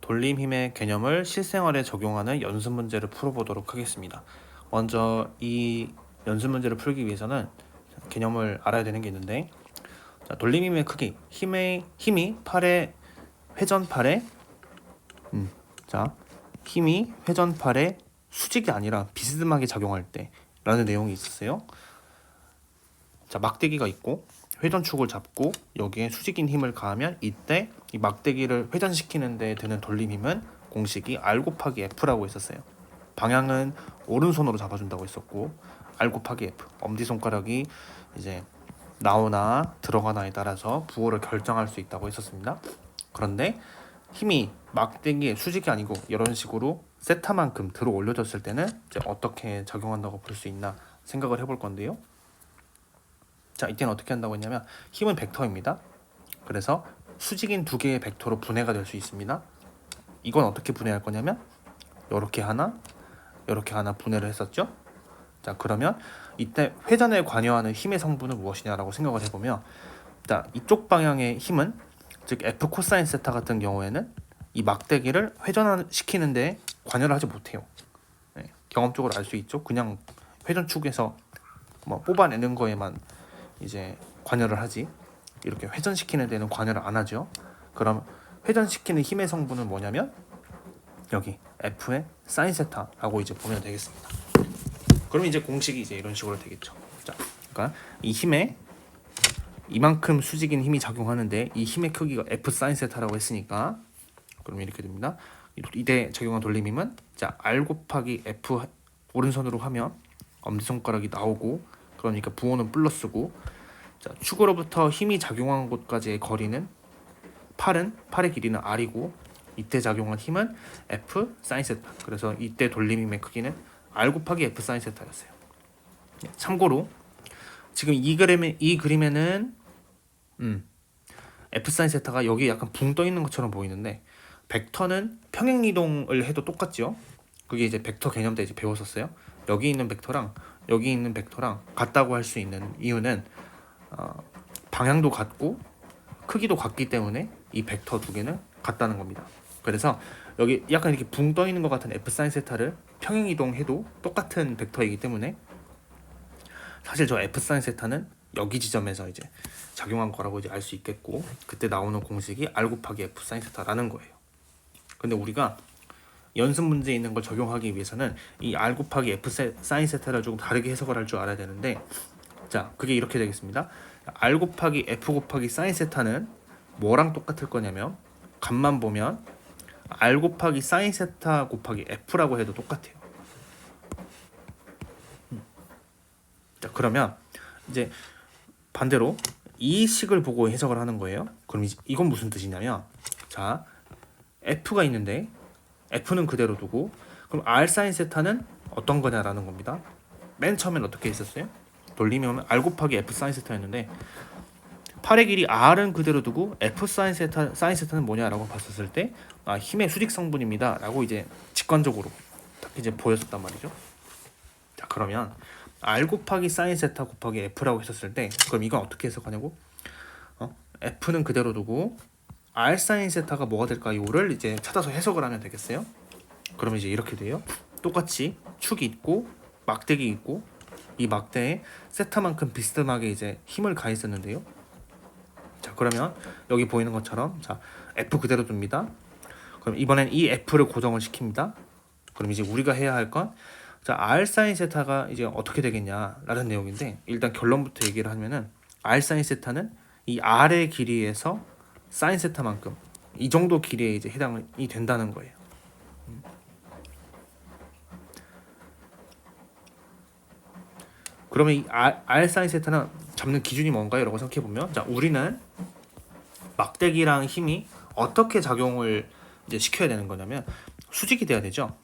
돌림 힘의 개념을 실생활에 적용하는 연습 문제를 풀어보도록 하겠습니다. 먼저 이 연습 문제를 풀기 위해서는 개념을 알아야 되는 게 있는데, 돌림 힘의 크기, 힘이 팔의 회전팔에 힘이 회전팔에 수직이 아니라 비스듬하게 작용할 때라는 내용이 있었어요. 막대기가 있고 회전축을 잡고 여기에 수직인 힘을 가하면 이때 이 막대기를 회전시키는 데 드는 돌림 힘은 공식이 R 곱하기 F라고 있었어요. 방향은 오른손으로 잡아준다고 했었고 R 곱하기 F, 엄지손가락이 이제 나오나 들어가나에 따라서 부호를 결정할 수 있다고 했었습니다. 그런데 힘이 막대기의 수직이 아니고 이런 식으로 세타만큼 들어 올려졌을 때는 이제 어떻게 작용한다고 볼 수 있나 생각을 해볼 건데요. 이때는 어떻게 한다고 했냐면 힘은 벡터입니다. 그래서 수직인 두 개의 벡터로 분해가 될 수 있습니다. 이건 어떻게 분해할 거냐면 이렇게 하나 분해를 했었죠. 그러면 이때 회전에 관여하는 힘의 성분은 무엇이냐라고 생각을 해보면, 이쪽 방향의 힘은 즉 F 코사인 세타 같은 경우에는 이 막대기를 회전시키는데 관여를 하지 못해요. 경험적으로 알 수 있죠. 그냥 회전축에서 뽑아내는 거에만 이제 관여를 하지 이렇게 회전시키는 데는 관여를 안 하죠. 그럼 회전시키는 힘의 성분은 뭐냐면 여기 F의 사인 세타라고 이제 보면 되겠습니다. 그럼 이제 공식이 이제 이런 식으로 되겠죠. 그러니까 이 힘에 이만큼 수직인 힘이 작용하는데 이 힘의 크기가 F 사인 세타라고 했으니까 그럼 이렇게 됩니다. 이때 적용한 돌림힘은 R 곱하기 F 오른손으로 하면 엄지손가락이 나오고, 그러니까 부호는 플러스고, 축으로부터 힘이 작용한 곳까지의 거리는 팔의 길이는 R이고, 이때 작용한 힘은 F 사인 세타. 그래서 이때 돌림힘의 크기는 R 곱하기 F 사인 세타였어요. 참고로 지금 이 그림에는 F 사인 세타가 여기 약간 붕 떠 있는 것처럼 보이는데, 벡터는 평행 이동을 해도 똑같죠. 그게 이제 벡터 개념 때 이제 배웠었어요. 여기 있는 벡터랑 여기 있는 벡터랑 같다고 할 수 있는 이유는 방향도 같고 크기도 같기 때문에 이 벡터 두 개는 같다는 겁니다. 그래서 여기 약간 이렇게 붕 떠 있는 것 같은 F 사인 세타를 평행 이동해도 똑같은 벡터이기 때문에 사실 저 F 사인 세타는 여기 지점에서 이제 작용한 거라고 이제 알 수 있겠고, 그때 나오는 공식이 R 곱하기 F 사인 세타라는 거예요. 근데 우리가 연습 문제에 있는 걸 적용하기 위해서는 이 R 곱하기 F 사인 세타를 조금 다르게 해석을 할 줄 알아야 되는데, 그게 이렇게 되겠습니다. R 곱하기 F 곱하기 사인 세타는 뭐랑 똑같을 거냐면, 값만 보면 R 곱하기 사인 세타 곱하기 F라고 해도 똑같아요. 그러면 이제 반대로 이 식을 보고 해석을 하는 거예요. 그럼 이건 무슨 뜻이냐면, F가 있는데 F는 그대로 두고, 그럼 R 사인 세타는 어떤 거냐라는 겁니다. 맨 처음엔 어떻게 했었어요? 돌리면 R 곱하기 F 사인 세타였는데, 팔의 길이 R은 그대로 두고 F 사인 세타는 뭐냐라고 봤었을 때 힘의 수직 성분입니다 라고 이제 직관적으로 딱 이제 보였었단 말이죠. 그러면 R 곱하기 사인 세타 곱하기 F라고 했었을 때, 그럼 이건 어떻게 해석하냐고? F는 그대로 두고 R 사인 세타가 뭐가 될까요를 이제 찾아서 해석을 하면 되겠어요. 그러면 이제 이렇게 돼요. 똑같이 축이 있고 막대기 있고, 이 막대에 세타만큼 비스듬하게 이제 힘을 가했었는데요. 그러면 여기 보이는 것처럼 F 그대로 둡니다. 그럼 이번엔 이 F를 고정을 시킵니다. 그럼 이제 우리가 해야 할 건 R 사인 세타가 이제 어떻게 되겠냐라는 내용인데, 일단 결론부터 얘기를 하면은 R 사인 세타는 이 R의 길이에서 사인 세타만큼 이 정도 길이에 이제 해당이 된다는 거예요. 그러면 이 R 사인 세타는 잡는 기준이 뭔가요? 라고 생각해 보면, 우리는 막대기랑 힘이 어떻게 작용을 이제 시켜야 되는 거냐면 수직이 돼야 되죠.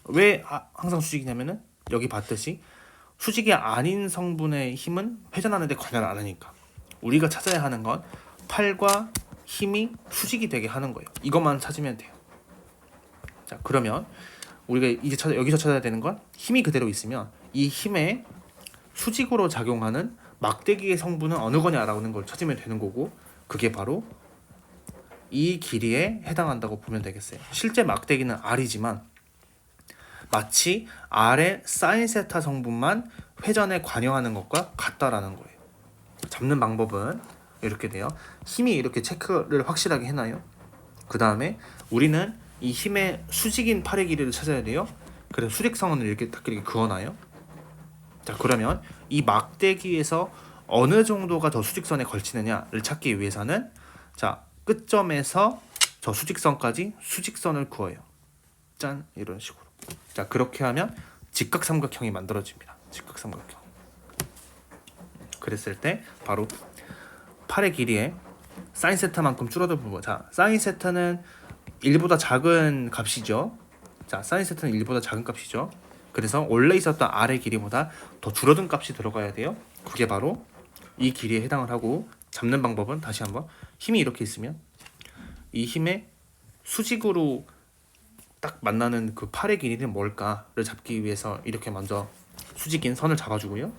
왜 항상 수직이냐면은 여기 봤듯이 수직이 아닌 성분의 힘은 회전하는 데 관여를 안 하니까 우리가 찾아야 하는 건 팔과 힘이 수직이 되게 하는 거예요. 이것만 찾으면 돼요. 그러면 우리가 이제 여기서 찾아야 되는 건 힘이 그대로 있으면 이 힘에 수직으로 작용하는 막대기의 성분은 어느 거냐라는 걸 찾으면 되는 거고, 그게 바로 이 길이에 해당한다고 보면 되겠어요. 실제 막대기는 R이지만 마치 R의 사인 세타 성분만 회전에 관여하는 것과 같다라는 거예요. 잡는 방법은 이렇게 돼요. 힘이 이렇게 체크를 확실하게 해놔요. 그 다음에 우리는 이 힘의 수직인 팔의 길이를 찾아야 돼요. 그래서 수직선을 이렇게 딱 이렇게 그어놔요. 자, 그러면 이 막대기에서 어느 정도가 저 수직선에 걸치느냐를 찾기 위해서는 자, 끝점에서 저 수직선까지 수직선을 그어요. 짠, 이런 식으로. 자, 그렇게 하면 직각삼각형이 만들어집니다. 직각삼각형. 그랬을 때 바로 팔의 길이에 사인 세타만큼 줄어들 부분. 자, 사인 세타는 1보다 작은 값이죠. 자, 사인 세타는 1보다 작은 값이죠. 그래서 원래 있었던 R의 길이보다 더 줄어든 값이 들어가야 돼요. 그게 바로 이 길이에 해당을 하고, 잡는 방법은 다시 한번 힘이 이렇게 있으면 이 힘의 수직으로 딱 만나는 그 팔의 길이는 뭘까를 잡기 위해서 이렇게 먼저 수직인 선을 잡아주고요.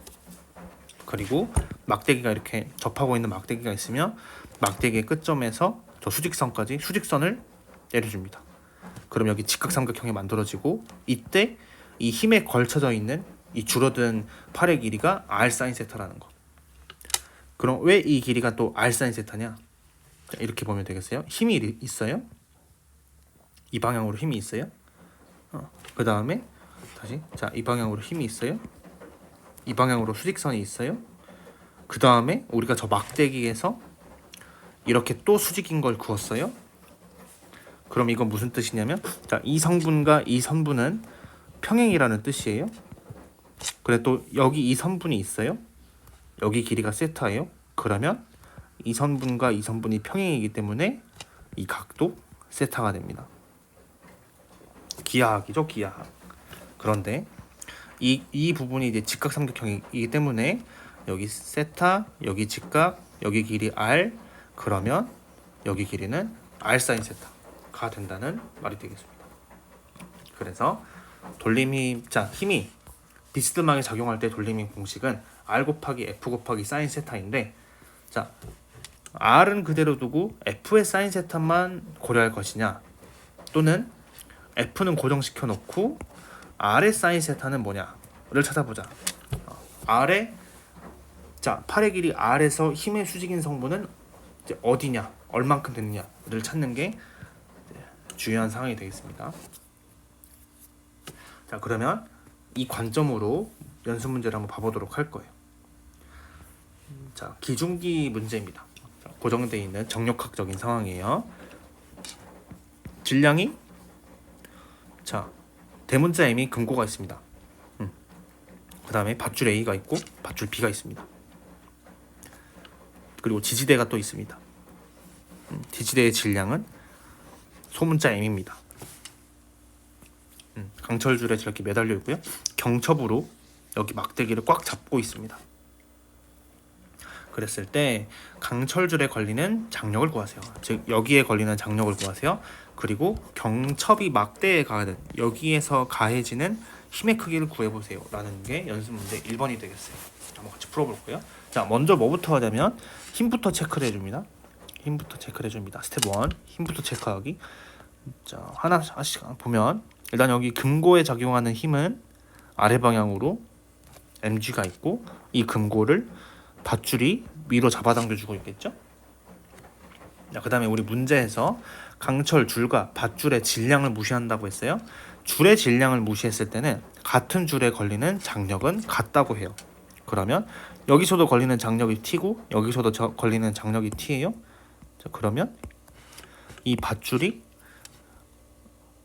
그리고 막대기가 이렇게 접하고 있는 막대기가 있으면 막대기의 끝점에서 저 수직선까지 수직선을 내려줍니다. 그럼 여기 직각삼각형이 만들어지고, 이때 이 힘에 걸쳐져 있는 이 줄어든 팔의 길이가 R 사인 세타라는 거. 그럼 왜 이 길이가 또 R 사인 세타냐? 이렇게 보면 되겠어요. 힘이 있어요. 이 방향으로 힘이 있어요. 그 다음에 다시 자, 이 방향으로 힘이 있어요. 이 방향으로 수직선이 있어요. 그 다음에 우리가 저 막대기에서 이렇게 또 수직인 걸 그었어요. 그럼 이건 무슨 뜻이냐면, 자, 이 성분과 이 선분은 평행이라는 뜻이에요. 그래, 또 여기 이 선분이 있어요. 여기 길이가 세타예요. 그러면 이 선분과 이 선분이 평행이기 때문에 이 각도 세타가 됩니다. 기하학이죠, 기하학. 그런데 이 부분이 이제 직각삼각형이기 때문에 여기 세타, 여기 직각, 여기 길이 R, 그러면 여기 길이는 R 사인 세타가 된다는 말이 되겠습니다. 그래서 돌림힘, 자, 힘이 비스듬하게 작용할 때 돌림힘 공식은 R 곱하기 F 곱하기 사인 세타인데, 자, R은 그대로 두고 F의 사인 세타만 고려할 것이냐, 또는 F는 고정시켜 놓고 R의 사인 세타는 뭐냐를 찾아보자. R의, 자, 팔의 길이 R에서 힘의 수직인 성분은 이제 어디냐, 얼만큼 됐느냐를 찾는 게 중요한 상황이 되겠습니다. 자, 그러면 이 관점으로 연습 문제를 한번 봐보도록 할 거예요. 자, 기중기 문제입니다. 자, 고정되어 있는 정력학적인 상황이에요. 질량이, 자, 대문자 M이 금고가 있습니다. 그 다음에 밧줄 A가 있고 밧줄 B가 있습니다. 그리고 지지대가 또 있습니다. 지지대의 질량은 소문자 M입니다. 강철줄에 이렇게 매달려 있고요. 경첩으로 여기 막대기를 꽉 잡고 있습니다. 그랬을 때 강철줄에 걸리는 장력을 구하세요. 즉 여기에 걸리는 장력을 구하세요. 그리고 경첩이 막대에 가는 여기에서 가해지는 힘의 크기를 구해보세요 라는 게 연습 문제 1번이 되겠어요. 한번 같이 풀어볼게요. 자, 먼저 뭐부터 하냐면 힘부터 체크를 해줍니다. 힘부터 체크를 해줍니다. 스텝 1, 힘부터 체크하기. 자, 하나씩 보면 일단 여기 금고에 작용하는 힘은 아래 방향으로 mg가 있고, 이 금고를 밧줄이 위로 잡아당겨주고 있겠죠. 자, 그 다음에 우리 문제에서 강철 줄과 밧줄의 질량을 무시한다고 했어요. 줄의 질량을 무시했을 때는 같은 줄에 걸리는 장력은 같다고 해요. 그러면 여기서도 걸리는 장력이 T고 여기서도 걸리는 장력이 T예요. 자, 그러면 이 밧줄이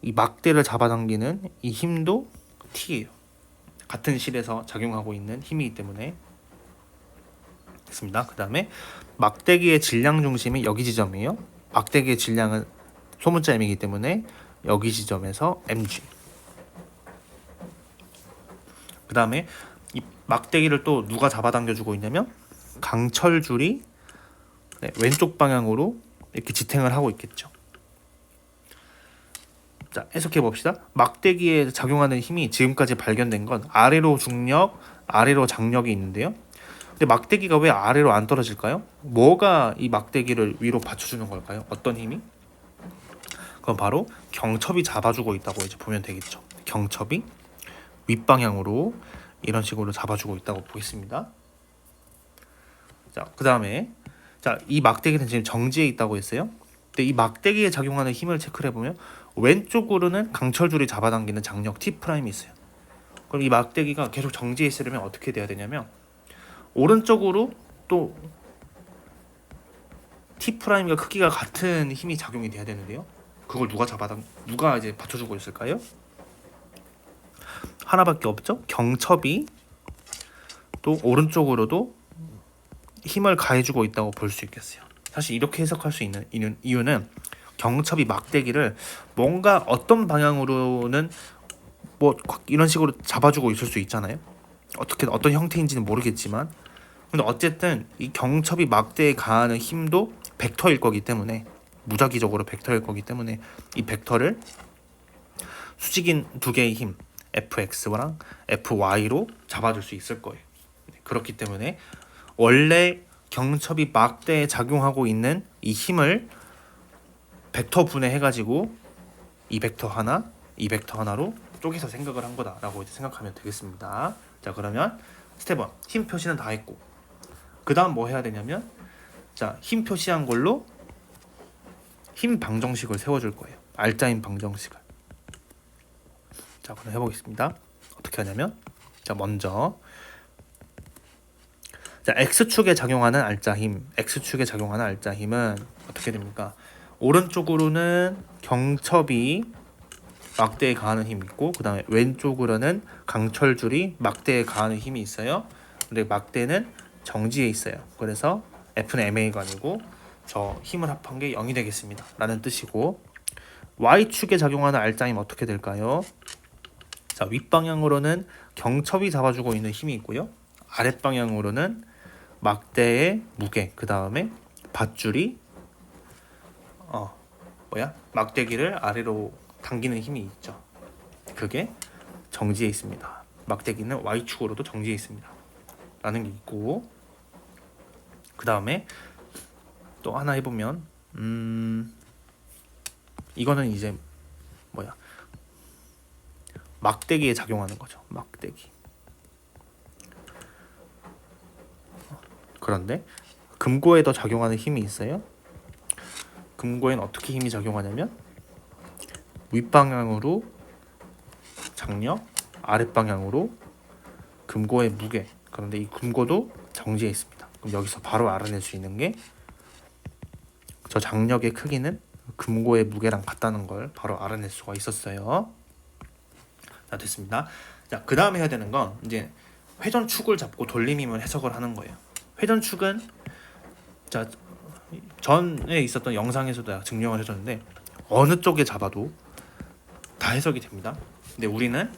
이 막대를 잡아당기는 이 힘도 T예요. 같은 실에서 작용하고 있는 힘이기 때문에. 됐습니다. 그 다음에 막대기의 질량 중심이 여기 지점이에요. 막대기의 질량은 소문자 M이기 때문에 여기 지점에서 mg. 그 다음에 이 막대기를 또 누가 잡아당겨주고 있냐면 강철줄이 왼쪽 방향으로 이렇게 지탱을 하고 있겠죠. 자, 해석해 봅시다. 막대기에 작용하는 힘이 지금까지 발견된 건 아래로 중력, 아래로 장력이 있는데요. 근데 막대기가 왜 아래로 안 떨어질까요? 뭐가 이 막대기를 위로 받쳐주는 걸까요? 어떤 힘이? 그건 바로 경첩이 잡아주고 있다고 이제 보면 되겠죠. 경첩이 윗방향으로 이런 식으로 잡아주고 있다고 보겠습니다. 자, 그 다음에 이 막대기는 지금 정지해 있다고 했어요. 근데 이 막대기에 작용하는 힘을 체크를 해보면 왼쪽으로는 강철줄이 잡아당기는 장력 T'이 있어요. 그럼 이 막대기가 계속 정지해 있으려면 어떻게 돼야 되냐면 오른쪽으로 또 T'과 크기가 같은 힘이 작용이 돼야 되는데요. 그걸 누가 이제 받쳐주고 있을까요? 하나밖에 없죠. 경첩이 또 오른쪽으로도 힘을 가해주고 있다고 볼 수 있겠어요. 사실 이렇게 해석할 수 있는 이유는 경첩이 막대기를 뭔가 어떤 방향으로는 뭐 이런 식으로 잡아주고 있을 수 있잖아요. 어떤 형태인지는 모르겠지만, 근데 어쨌든 이 경첩이 막대에 가하는 힘도 벡터일 거기 때문에, 무작위적으로 벡터일 거기 때문에 이 벡터를 수직인 두 개의 힘 fx랑 fy로 잡아줄 수 있을 거예요. 그렇기 때문에 원래 경첩이 막대에 작용하고 있는 이 힘을 벡터 분해해가지고 이 벡터 하나로 쪼개서 생각을 한 거다라고 이제 생각하면 되겠습니다. 자, 그러면 스텝 1 힘 표시는 다 했고, 그 다음 뭐 해야 되냐면 힘 표시한 걸로 힘 방정식을 세워줄 거예요. 알짜힘 방정식을. 자, 그럼 해보겠습니다. 어떻게 하냐면 먼저 x축에 작용하는 알짜힘, x축에 작용하는 알짜힘은 어떻게 됩니까? 오른쪽으로는 경첩이 막대에 가하는 힘이 있고, 그 다음에 왼쪽으로는 강철줄이 막대에 가하는 힘이 있어요. 근데 막대는 정지해 있어요. 그래서 F는 MA가 아니고 저 힘을 합한 게 0이 되겠습니다 라는 뜻이고, Y축에 작용하는 알짜힘 어떻게 될까요? 윗방향으로는 경첩이 잡아주고 있는 힘이 있고요. 아랫방향으로는 막대의 무게, 그 다음에 밧줄이 막대기를 아래로 당기는 힘이 있죠. 그게 정지해 있습니다. 막대기는 Y축으로도 정지해 있습니다 라는 게 있고, 그 다음에 또 하나 해보면 이거는 이제 막대기에 작용하는 거죠. 막대기. 그런데 금고에도 작용하는 힘이 있어요. 금고에는 어떻게 힘이 작용하냐면 윗방향으로 장력, 아랫방향으로 금고의 무게. 그런데 이 금고도 정지해 있습니다. 그럼 여기서 바로 알아낼 수 있는 게 저 장력의 크기는 금고의 무게랑 같다는 걸 바로 알아낼 수가 있었어요. 자, 됐습니다. 자, 그 다음에 해야 되는 건 이제 회전축을 잡고 돌림힘을 해석을 하는 거예요. 회전축은 전에 있었던 영상에서도 증명을 해줬는데 어느 쪽에 잡아도 다 해석이 됩니다. 근데 우리는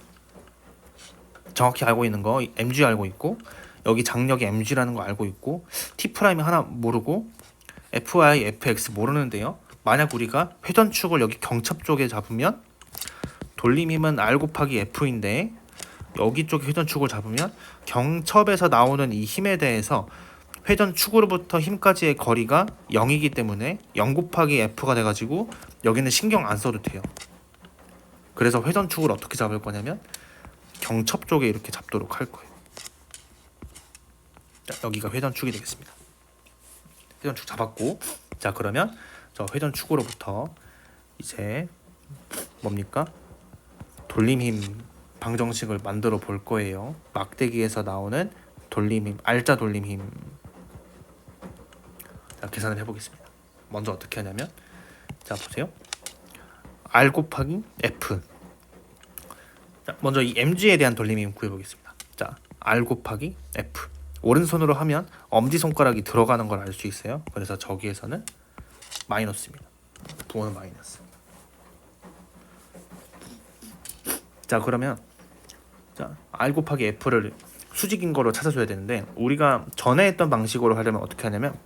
정확히 알고 있는 거 mg 알고 있고, 여기 장력이 mg라는 거 알고 있고, t' 하나 모르고 fy, fx 모르는데요. 만약 우리가 회전축을 여기 경첩 쪽에 잡으면 돌림힘은 r 곱하기 f인데, 여기 쪽에 회전축을 잡으면 경첩에서 나오는 이 힘에 대해서 회전축으로부터 힘까지의 거리가 0이기 때문에 0 곱하기 f가 돼가지고 여기는 신경 안 써도 돼요. 그래서 회전축을 어떻게 잡을 거냐면 경첩 쪽에 이렇게 잡도록 할 거예요. 자, 여기가 회전축이 되겠습니다. 회전축 잡았고, 자, 그러면 저 회전축으로부터 이제 뭡니까? 돌림힘 방정식을 만들어 볼 거예요. 막대기에서 나오는 돌림힘, 알짜 돌림힘. 자, 계산을 해보겠습니다. 먼저 어떻게 하냐면, 자, 보세요. R 곱하기 F. 자, 먼저 이 mg에 대한 돌림힘 구해보겠습니다. 자, R 곱하기 F. 오른손으로 하면 엄지손가락이 들어가는 걸 알 수 있어요. 그래서 저기에서는 마이너스입니다. 부호는 마이너스. 자, 그러면 R 곱하기 F를 수직인 거로 찾아줘야 되는데, 우리가 전에 했던 방식으로 하려면 어떻게 하냐면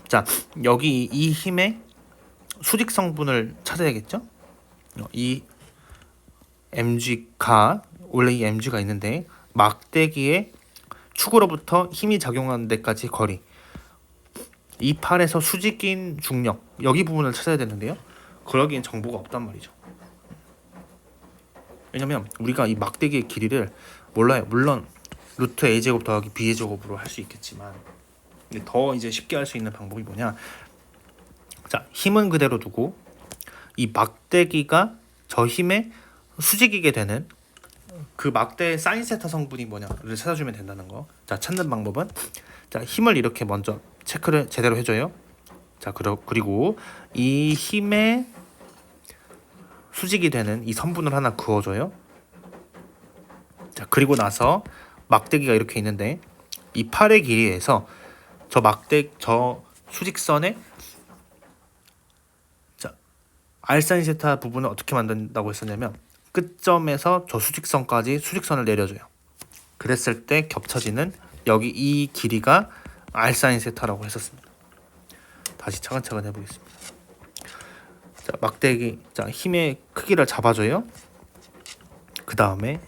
자, 여기 이 힘의 수직 성분을 찾아야겠죠? 이 mg가 원래 이 mg가 있는데 막대기의 축으로부터 힘이 작용하는 데까지 거리, 이 팔에서 수직인 중력, 여기 부분을 찾아야 되는데요. 그러기엔 정보가 없단 말이죠. 왜냐면 우리가 이 막대기의 길이를 몰라요. 물론 루트 a제곱 더하기 b제곱으로 할 수 있겠지만, 근데 더 이제 쉽게 할 수 있는 방법이 뭐냐? 자, 힘은 그대로 두고 이 막대기가 저 힘에 수직이게 되는 그 막대의 사인 세타 성분이 뭐냐를 찾아주면 된다는 거. 자, 찾는 방법은, 자, 힘을 이렇게 먼저 체크를 제대로 해줘요. 자, 그리고 이 힘에 수직이 되는 이 선분을 하나 그어줘요. 자, 그리고 나서 막대기가 이렇게 있는데 이 팔의 길이에서 저 수직선에, 자, 알사인 세타 부분을 어떻게 만든다고 했었냐면 끝점에서 저 수직선까지 수직선을 내려줘요. 그랬을 때 겹쳐지는 여기 이 길이가 알사인 세타라고 했었습니다. 다시 차근차근 해보겠습니다. 자, 막대기, 자, 힘의 크기를 잡아줘요. 그 다음에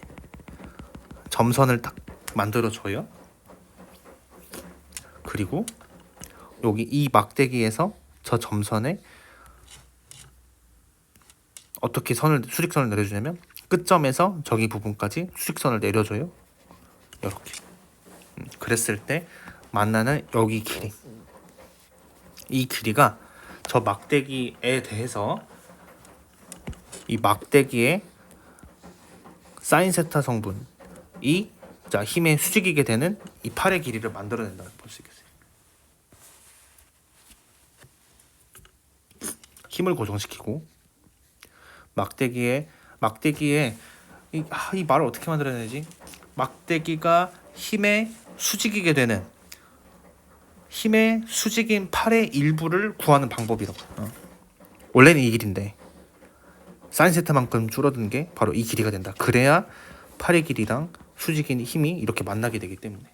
점선을 딱 만들어줘요. 그리고 여기 이 막대기에서 저 점선에 어떻게 수직선을 내려주냐면 끝점에서 저기 부분까지 수직선을 내려줘요. 이렇게. 그랬을 때 만나는 여기 길이, 이 길이가 저 막대기에 대해서 이 막대기의 사인 세타 성분이, 자, 힘의 수직이게 되는 이 팔의 길이를 만들어낸다고 볼 수 있겠어요. 힘을 고정시키고 막대기에 이 말을 어떻게 만들어내지? 막대기가 힘의 수직이게 되는, 힘의 수직인 팔의 일부를 구하는 방법이라고. 원래는 이 길인데 사인 세타만큼 줄어든 게 바로 이 길이가 된다. 그래야 팔의 길이랑 수직인 힘이 이렇게 만나게 되기 때문에.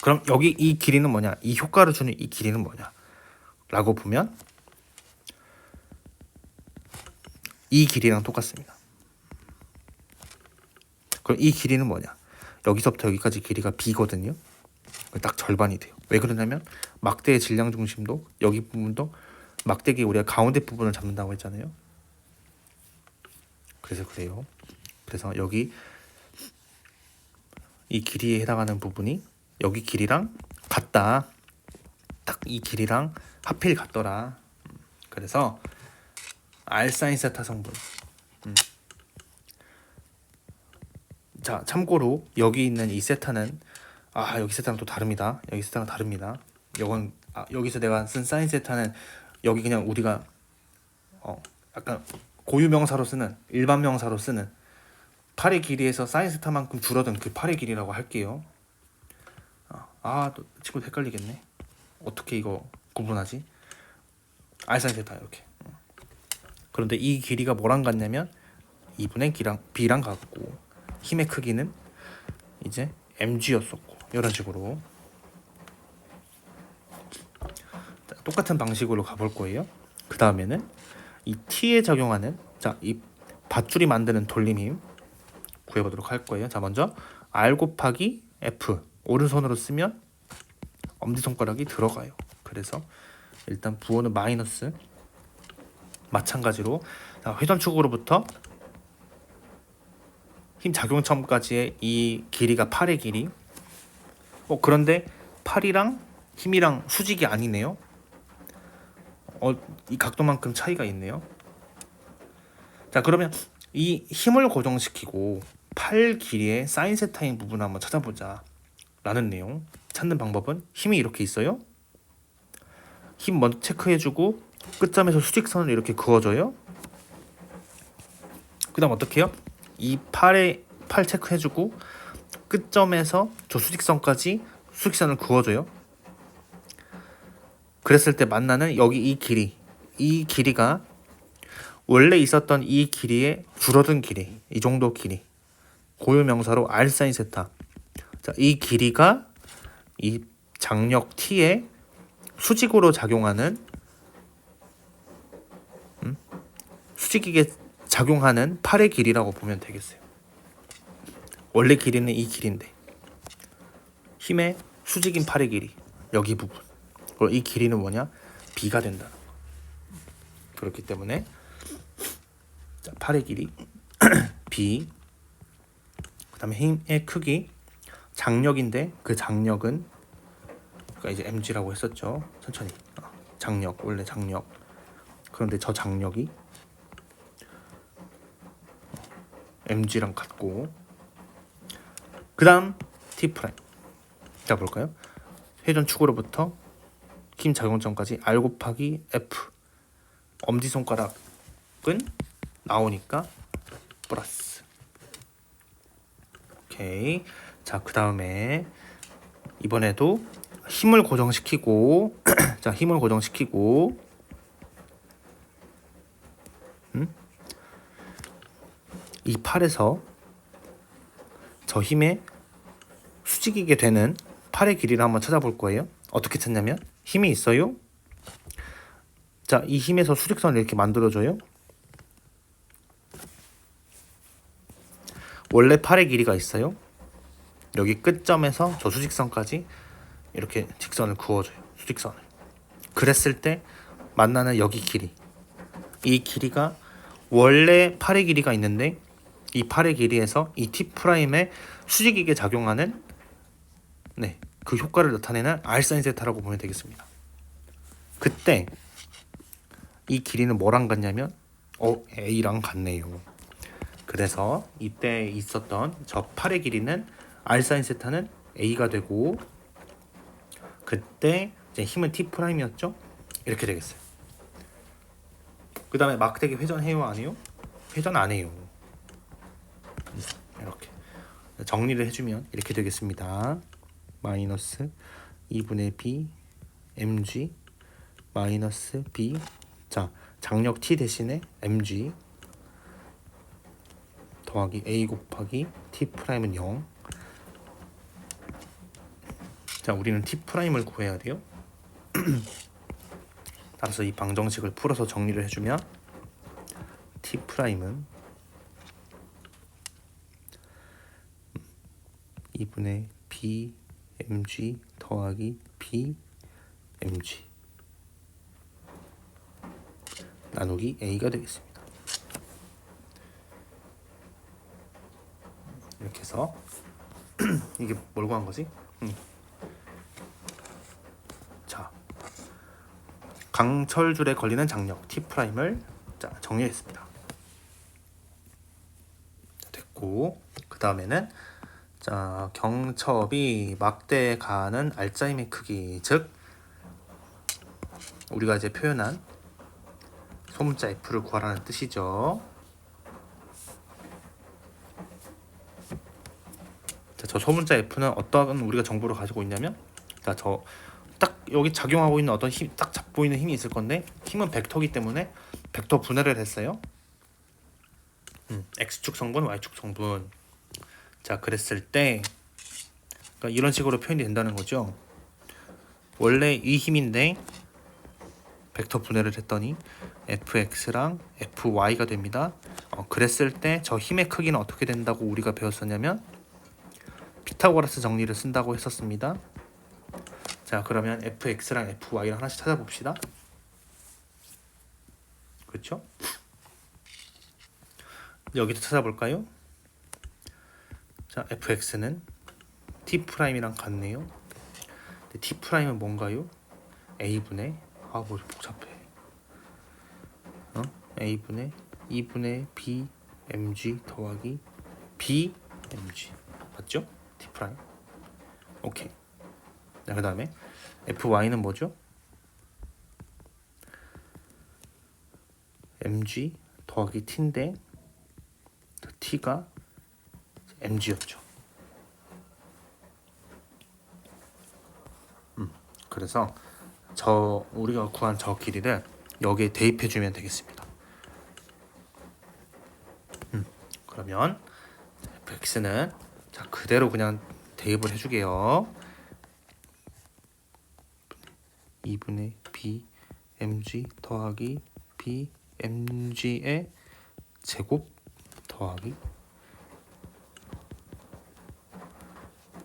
그럼 여기 이 길이는 뭐냐? 이 효과를 주는 이 길이는 뭐냐? 라고 보면 이 길이랑 똑같습니다. 그럼 이 길이는 뭐냐? 여기서부터 여기까지 길이가 b거든요. 딱 절반이 돼요. 왜 그러냐면 막대의 질량 중심도, 여기 부분도 막대기 우리가 가운데 부분을 잡는다고 했잖아요. 그래서 그래요. 그래서 여기 이 길이에 해당하는 부분이 여기 길이랑 같다. 딱 이 길이랑 하필 같더라. 그래서 알사인 세타 성분. 자, 참고로 여기 있는 이 세타는, 여기 세타랑 또 다릅니다. 여기 세타가 다릅니다. 이건 여기서 내가 쓴 사인 세타는 여기 그냥 우리가 약간 고유 명사로 쓰는, 일반 명사로 쓰는 팔의 길이에서 사인 세타만큼 줄어든 그 팔의 길이라고 할게요. 또 친구 헷갈리겠네. 어떻게 이거 구분하지? 알사인 세타 이렇게. 그런데 이 길이가 뭐랑 같냐면 2분의 b랑 같고, 힘의 크기는 이제 mg였었고, 이런 식으로. 자, 똑같은 방식으로 가볼 거예요. 그 다음에는 이 t에 적용하는, 자, 이 밧줄이 만드는 돌림힘 구해보도록 할 거예요. 자, 먼저 r 곱하기 f, 오른손으로 쓰면 엄지손가락이 들어가요. 그래서 일단 부호는 마이너스, 마찬가지로 회전축으로부터 힘 작용점까지의 이 길이가 팔의 길이. 그런데 팔이랑 힘이랑 수직이 아니네요. 이 각도만큼 차이가 있네요. 자, 그러면 이 힘을 고정시키고 팔 길이의 사인 세타인 부분을 한번 찾아보자 라는 내용. 찾는 방법은 힘이 이렇게 있어요. 힘 먼저 체크해주고 끝점에서 수직선을 이렇게 그어줘요. 그 다음 어떻게 해요? 이 팔 체크해주고 끝점에서 저 수직선까지 수직선을 그어줘요. 그랬을 때 만나는 여기 이 길이가 원래 있었던 이 길이의 줄어든 길이, 이 정도 길이, 고유 명사로 r 사인 세타. 자, 이 길이가 이 장력 t에 수직으로 작용하는, 수직이게 작용하는 팔의 길이라고 보면 되겠어요. 원래 길이는 이 길인데 힘의 수직인 팔의 길이, 여기 부분. 그리고 이 길이는 뭐냐? b가 된다는 거. 그렇기 때문에 자, 팔의 길이 B, 그 다음에 힘의 크기 장력인데 그 장력은 그러니까 이제 mg라고 했었죠. 천천히 장력, 원래 장력. 그런데 저 장력이 mg랑 같고, 그 다음 t 프라임. 자 볼까요? 회전 축으로부터 힘 작용점까지 r 곱하기 f. 엄지손가락은 나오니까 플러스. 오케이. 자 그 다음에 이번에도 힘을 고정시키고 자 힘을 고정시키고 이 팔에서 저 힘에 수직이게 되는 팔의 길이를 한번 찾아볼 거예요. 어떻게 찾냐면 힘이 있어요. 자, 이 힘에서 수직선을 이렇게 만들어줘요. 원래 팔의 길이가 있어요. 여기 끝점에서 저 수직선까지 이렇게 직선을 그어줘요. 수직선을. 그랬을 때 만나는 여기 길이. 이 길이가 원래 팔의 길이가 있는데 이 팔의 길이에서 이 T'에 수직이게 작용하는 그 효과를 나타내는 Rsin 세타라고 보면 되겠습니다. 그때 이 길이는 뭐랑 같냐면 A랑 같네요. 그래서 이때 있었던 저 팔의 길이는 Rsin 세타는 A가 되고, 그때 이제 힘은 T'이었죠. 이렇게 되겠어요. 그 다음에 막대기 회전해요 안 해요? 회전 안 해요. 이렇게 정리를 해주면 이렇게 되겠습니다. 마이너스 2분의 B mg 마이너스 B. 자 장력 T 대신에 mg 더하기 A 곱하기 T'은 0. 자 우리는 T'을 구해야 돼요. 따라서 이 방정식을 풀어서 정리를 해주면 T'은 2분의 B mg 더하기 B mg 나누기 A가 되겠습니다. 이렇게 해서 이게 뭘 구한 거지? 자 강철줄에 걸리는 장력 T'을 자 정리했습니다. 됐고, 그 다음에는 자 경첩이 막대에 가는 R자임의 크기, 즉 우리가 이제 표현한 소문자 F를 구하라는 뜻이죠. 자, 저 소문자 F는 어떤 우리가 정보를 가지고 있냐면, 자, 저 딱 여기 작용하고 있는 어떤 힘, 딱 잡고 있는 힘이 있을 건데, 힘은 벡터기 때문에 벡터 분해를 했어요. x축 성분, y축 성분. 자, 그랬을 때 그러니까 이런 식으로 표현이 된다는 거죠. 원래 이 힘인데 벡터 분해를 했더니 fx랑 fy가 됩니다. 그랬을 때 저 힘의 크기는 어떻게 된다고 우리가 배웠었냐면 피타고라스 정리를 쓴다고 했었습니다. 자 그러면 fx랑 fy를 하나씩 찾아봅시다. 그렇죠? 여기도 찾아볼까요? 자 fx는 T'이랑 같네요. T'은 뭔가요? a분의 뭐 복잡해. a분의 2분의 b mg 더하기 b mg 맞죠? T 프라임. 오케이. 자, 그다음에 fy는 뭐죠? mg 더하기 t인데 t가 mg였죠. 그래서 저 우리가 구한 저 길이를 여기에 대입해 주면 되겠습니다. 그러면 fx는 자 그대로 그냥 대입을 해주게요. 2분의 b mg 더하기 b mg의 제곱 더하기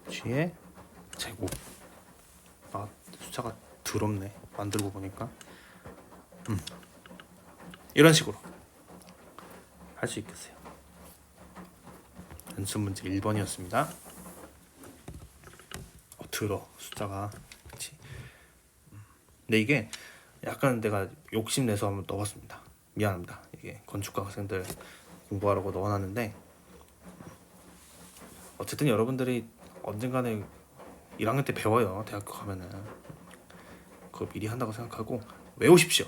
g의 제곱. 숫자가 더럽네 만들고 보니까. 이런 식으로 할 수 있겠어요. 연습 문제 1번이었습니다. 들어 숫자가 그치. 근데 이게 약간 내가 욕심내서 한번 넣어봤습니다. 미안합니다. 이게 건축과 학생들 공부하라고 넣어놨는데 어쨌든 여러분들이 언젠가는 1학년 때 배워요. 대학교 가면은 그거 미리 한다고 생각하고 외우십시오.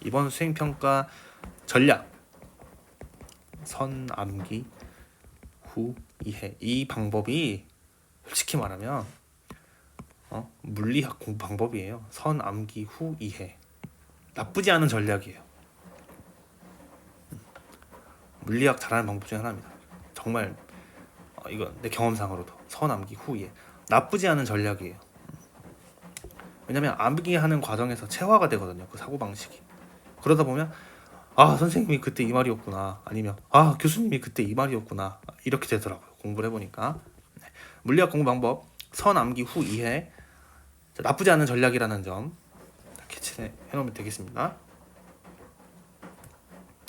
이번 수행평가 전략 선 암기 후 이해, 이 방법이 솔직히 말하면 물리학 공부 방법이에요. 선 암기 후 이해, 나쁘지 않은 전략이에요. 물리학 잘하는 방법 중에 하나입니다. 정말 이거 내 경험상으로도 선 암기 후 이해 나쁘지 않은 전략이에요. 왜냐면 암기하는 과정에서 체화가 되거든요. 그 사고방식이. 그러다 보면 아 선생님이 그때 이 말이었구나, 아니면 아 교수님이 그때 이 말이었구나, 이렇게 되더라고요. 공부를 해보니까. 네. 물리학 공부 방법 선 암기 후 이해, 나쁘지 않은 전략이라는 점 캐치해 놓으면 되겠습니다.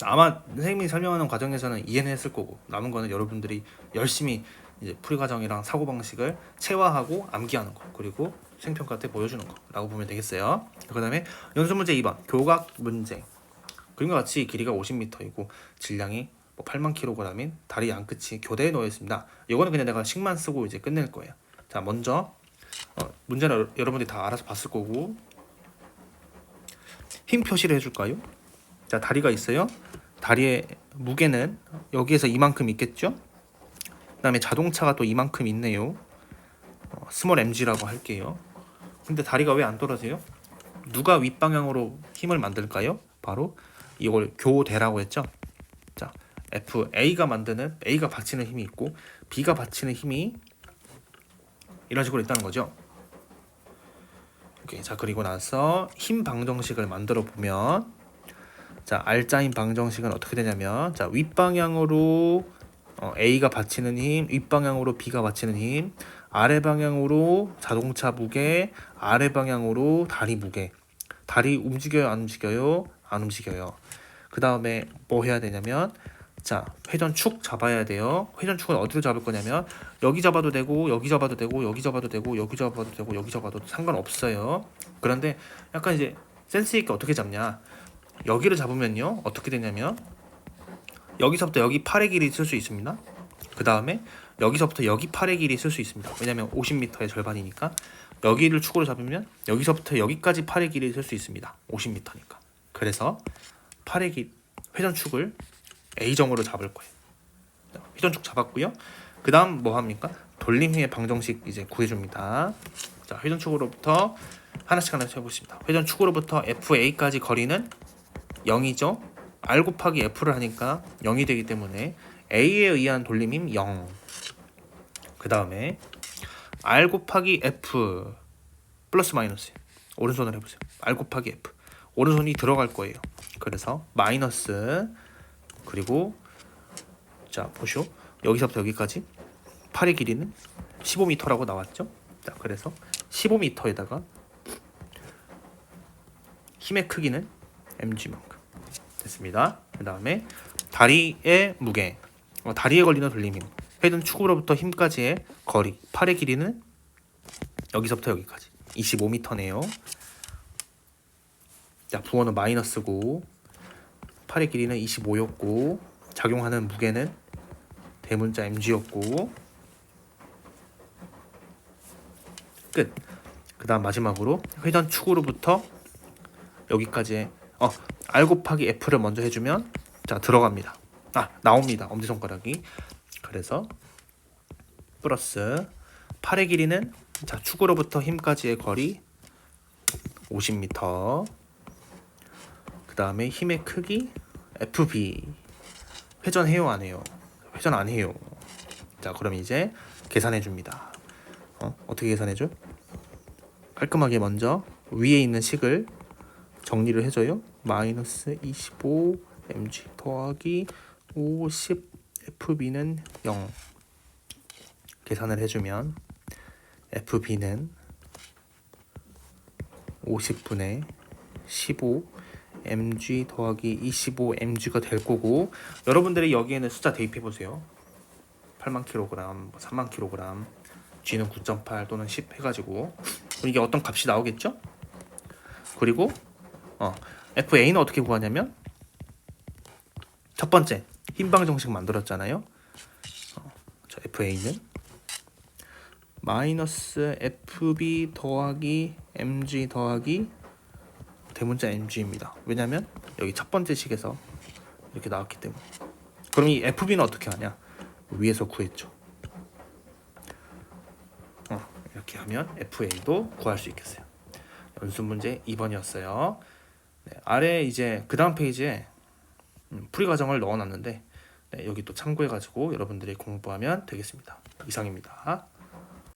아마 선생님이 설명하는 과정에서는 이해는 했을 거고, 남은 거는 여러분들이 열심히 이제 풀이 과정이랑 사고 방식을 체화하고 암기하는 거, 그리고 수행평가 때 보여주는 거라고 보면 되겠어요. 그다음에 연습 문제 2번 교각 문제. 그림과 같이 길이가 50m이고 질량이 8만 kg인 다리 양 끝이 교대에 놓여 있습니다. 이거는 그냥 내가 식만 쓰고 이제 끝낼 거예요. 자, 먼저 문제는 여러분들이 다 알아서 봤을 거고, 힘 표시를 해줄까요? 자, 다리가 있어요. 다리의 무게는 여기에서 이만큼 있겠죠? 그 다음에 자동차가 또 이만큼 있네요. 스몰 mg라고 할게요. 근데 다리가 왜 안 떨어져요? 누가 윗방향으로 힘을 만들까요? 바로 이걸 교대라고 했죠. 자, A가 받치는 힘이 있고 B가 받치는 힘이 이런 식으로 있다는 거죠. 오케이. 자, 그리고 나서 힘 방정식을 만들어 보면, 자, R자인 방정식은 어떻게 되냐면, 자, 윗방향으로 A가 받치는 힘, 윗방향으로 B가 받치는 힘, 아래 방향으로 자동차 무게, 아래 방향으로 다리 무게. 다리 움직여요, 안 움직여요? 안 움직여요. 그 다음에 뭐 해야 되냐면, 자, 회전축 잡아야 돼요. 회전축은 어디로 잡을 거냐면 여기 잡아도 되고, 여기 잡아도 되고, 여기 잡아도 되고, 여기 잡아도 되고, 여기 잡아도 상관없어요. 그런데 약간 이제 센스 있게 어떻게 잡냐, 여기를 잡으면요 어떻게 되냐면 여기서부터 여기 팔의 길이 쓸 수 있습니다. 그 다음에 여기서부터 여기 팔의 길이 쓸 수 있습니다. 왜냐면 50m의 절반이니까. 여기를 축으로 잡으면 여기서부터 여기까지 팔의 길이 쓸 수 있습니다. 50m니까. 그래서 팔의 길 회전축을 A점으로 잡을 거예요. 회전축 잡았고요. 그 다음 뭐 합니까? 돌림의 방정식 이제 구해줍니다. 자, 회전축으로부터 하나씩 해보겠습니다. 회전축으로부터 FA까지 거리는 0이죠. R 곱하기 F를 하니까 0이 되기 때문에 A에 의한 돌림임 0. 그 다음에 R 곱하기 F 플러스 마이너스, 오른손을 해보세요. R 곱하기 F, 오른손이 들어갈 거예요. 그래서 마이너스, 그리고 자 보시오, 여기서부터 여기까지 팔의 길이는 15m라고 나왔죠. 자, 그래서 15m에다가 힘의 크기는 mg만큼 됐습니다. 그 다음에 다리의 무게, 다리에 걸리는 돌림힘, 회전축으로부터 힘까지의 거리, 팔의 길이는 여기서부터 여기까지 25m네요. 자, 부호는 마이너스고 팔의 길이는 25였고 작용하는 무게는 대문자 mg였고 끝. 그 다음 마지막으로 회전축으로부터 여기까지의 R 곱하기 F를 먼저 해주면 자 들어갑니다. 나옵니다. 엄지손가락이. 그래서 플러스 팔의 길이는 자 축으로부터 힘까지의 거리 50m. 그 다음에 힘의 크기 FB. 회전해요 안 해요? 회전 안 해요. 자, 그럼 이제 계산해 줍니다. 어떻게 계산해줘? 깔끔하게 먼저 위에 있는 식을 정리를 해줘요. 마이너스 25 mg 더하기 50 fb는 0. 계산을 해주면 fb는 50분의 15 mg 더하기 25mg가 될 거고, 여러분들이 여기에는 숫자 대입해 보세요. 8만 kg, 3만 kg, g는 9.8 또는 10 해가지고 이게 어떤 값이 나오겠죠? 그리고 FA는 어떻게 구하냐면, 첫 번째 힘방 정식 만들었잖아요. FA는 마이너스 FB 더하기 mg 더하기 대문자 mg입니다. 왜냐면 여기 첫 번째 식에서 이렇게 나왔기 때문에. 그럼 이 FB는 어떻게 하냐? 위에서 구했죠. 이렇게 하면 FA도 구할 수 있겠어요. 연습 문제 2번이었어요. 네, 아래 이제 그 다음 페이지에 풀이 과정을 넣어놨는데, 네, 여기 또 참고해가지고 여러분들이 공부하면 되겠습니다. 이상입니다.